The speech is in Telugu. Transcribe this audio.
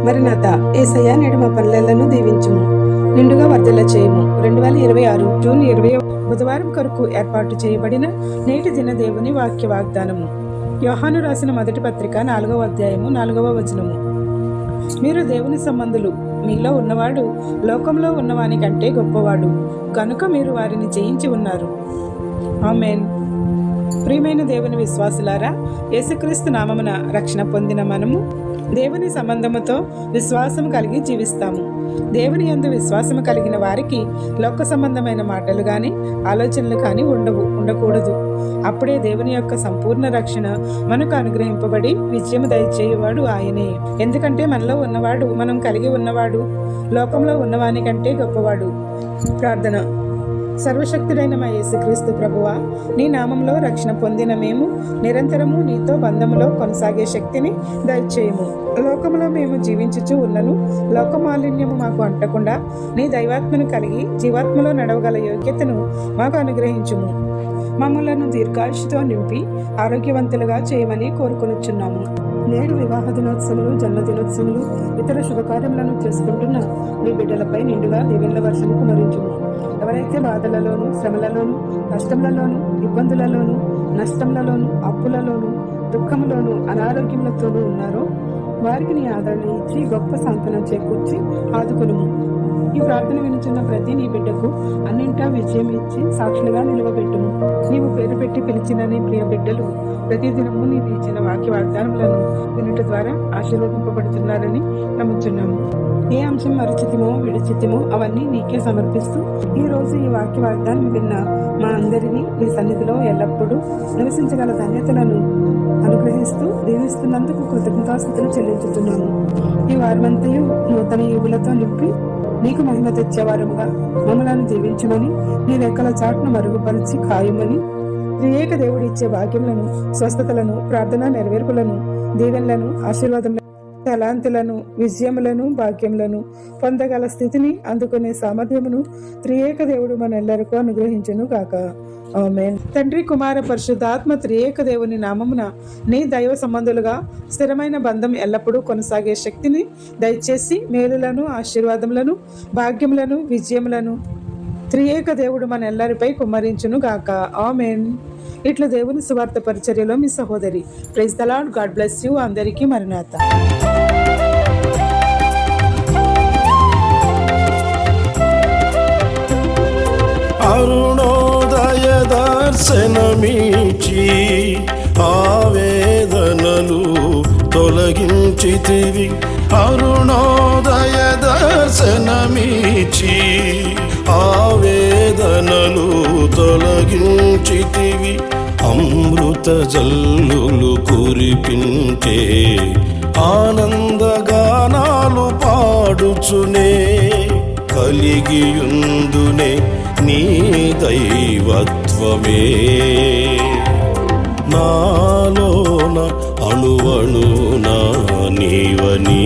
మరణాత యేసయ్య నేడు మా పల్లెలను దీవించుము, నిండుగా వర్ధల చేయము. 2026 జూన్ 20 బుధవారం కొరకు ఏర్పాటు చేయబడిన నేటి దిన దేవుని వాక్య వాగ్దానము. యోహాను రాసిన మొదటి పత్రిక 4వ అధ్యాయము 4వ వచనము. మీరు దేవుని సంబంధులు, మీలో ఉన్నవాడు లోకంలో ఉన్నవాని కంటే గొప్పవాడు కనుక మీరు వారిని జయించి ఉన్నారు. ఆమేన్. ప్రియమైన దేవుని విశ్వాసులారా, యేసుక్రీస్తు నామమున రక్షణ పొందిన మనము దేవుని సంబంధముతో విశ్వాసం కలిగి జీవిస్తాము. దేవుని యందు విశ్వాసము కలిగిన వారికి లోక సంబంధమైన మాటలు కానీ ఆలోచనలు కానీ ఉండకూడదు. అప్పుడే దేవుని యొక్క సంపూర్ణ రక్షణ మనకు అనుగ్రహింపబడి విజయము దయచేయువాడు ఆయనే. ఎందుకంటే మనలో ఉన్నవాడు, మనం కలిగి ఉన్నవాడు లోకంలో ఉన్నవాని కంటే గొప్పవాడు. ప్రార్థన. సర్వశక్తుడైన మా యేసుక్రీస్తు ప్రభువా, నీ నామంలో రక్షణ పొందిన మేము నిరంతరము నీతో బంధములో కొనసాగే శక్తిని దయచేయము. లోకములో మేము జీవించుచూ ఉన్నను లోకమాలిన్యము మాకు అంటకుండా నీ దైవాత్మను కలిగి జీవాత్మలో నడవగల యోగ్యతను మాకు అనుగ్రహించుము. మమ్మలను దీర్ఘాయుషుతో నింపి ఆరోగ్యవంతులుగా చేయమని కోరుకొనుచున్నాము. నేడు వివాహ దినోత్సవములు, జన్మదినోత్సవములు, ఇతర శుభకార్యములను చేసుకుంటున్న నీ బిడ్డలపై నిండుగా దీవెనల వర్షము కుమరించుము. ఎవరైతే బాధలలోను, శ్రమలలోను, కష్టములలోను, ఇబ్బందులలోను, నష్టములలోను, అప్పులలోను, దుఃఖములోను, అనారోగ్యములతోనూ ఉన్నారో వారికి నీ ఆదరణ ఇచ్చి గొప్ప సాంత్వనం చేకూర్చి ఆదుకొనుము. ఈ ప్రార్థన వినుచున్న ప్రతి నీ బిడ్డకు అన్నింటా విజయం ఇచ్చి సాక్షులుగా నిలవబెట్టుము. నీవు పేరు పెట్టి పిలిచిన నీ ప్రియ బిడ్డలు ప్రతిదినము నీవు ఇచ్చిన వాక్య వాగ్దానములను వినుట ద్వారా ఆశీర్వదింపబడుతున్నారని నమ్ముచున్నాము. ఏ అంశం మరచితిమో విడిచితిమో అవన్నీ నీకే సమర్పిస్తూ ఈ రోజు ఈ వాక్య వాగ్దానం విన్న మా అందరినీ నీ సన్నిధిలో ఎల్లప్పుడూ నివసించగల ధన్యతలను అనుగ్రహిస్తూ దీవిస్తున్నందుకు కృతజ్ఞతాస్తుతులు చెల్లించుతున్నాము. ఈ వారమంతయు నూతన యువులతో నింపి నీకు మహిమ తెచ్చేవారముగా మమ్మలను దీవించమని, నీ రెక్కల చాటును మరుగుపరిచి ఖాయమని, త్రియేక దేవుడు ఇచ్చే భాగ్యములను, స్వస్థతలను, ప్రార్థన నెరవేర్పులను, దీవెనలను, ఆశీర్వాదములను, తలాంతులను, విజయములను, భాగ్యములను పొందగల స్థితిని అందుకునే సామర్థ్యమును త్రియేక దేవుడు మనెల్లరికూ అనుగ్రహించును గాక. ఆమేన్. తండ్రి, కుమార, పరిశుద్ధాత్మ త్రియేక దేవుని నామమున నీ దైవ సంబంధులుగా స్థిరమైన బంధం ఎల్లప్పుడూ కొనసాగే శక్తిని దయచేసి మేలులను, ఆశీర్వాదములను, భాగ్యములను, విజయములను త్రియేక దేవుడు మనెల్లరిపై కుమ్మరించును గాక. ఆమేన్. ఇట్లా దేవుని సువార్త పరిచర్యలో మీ సహోదరి. Praise the lord. God bless you. అందరికీ మరణాత. అరుణోదయ దర్శనమిచ్చి ఆవేదనలు తొలగించితివి. అరుణోదయ దర్శనమిచ్చి ఆవేదనలు తొలగించితివి. అమృత జల్లులు కురిపించే ఆనందగానాలు పాడుచునే కలిగియుందునే నీ దైవత్వమే. నాలోన అణువణునా నీవని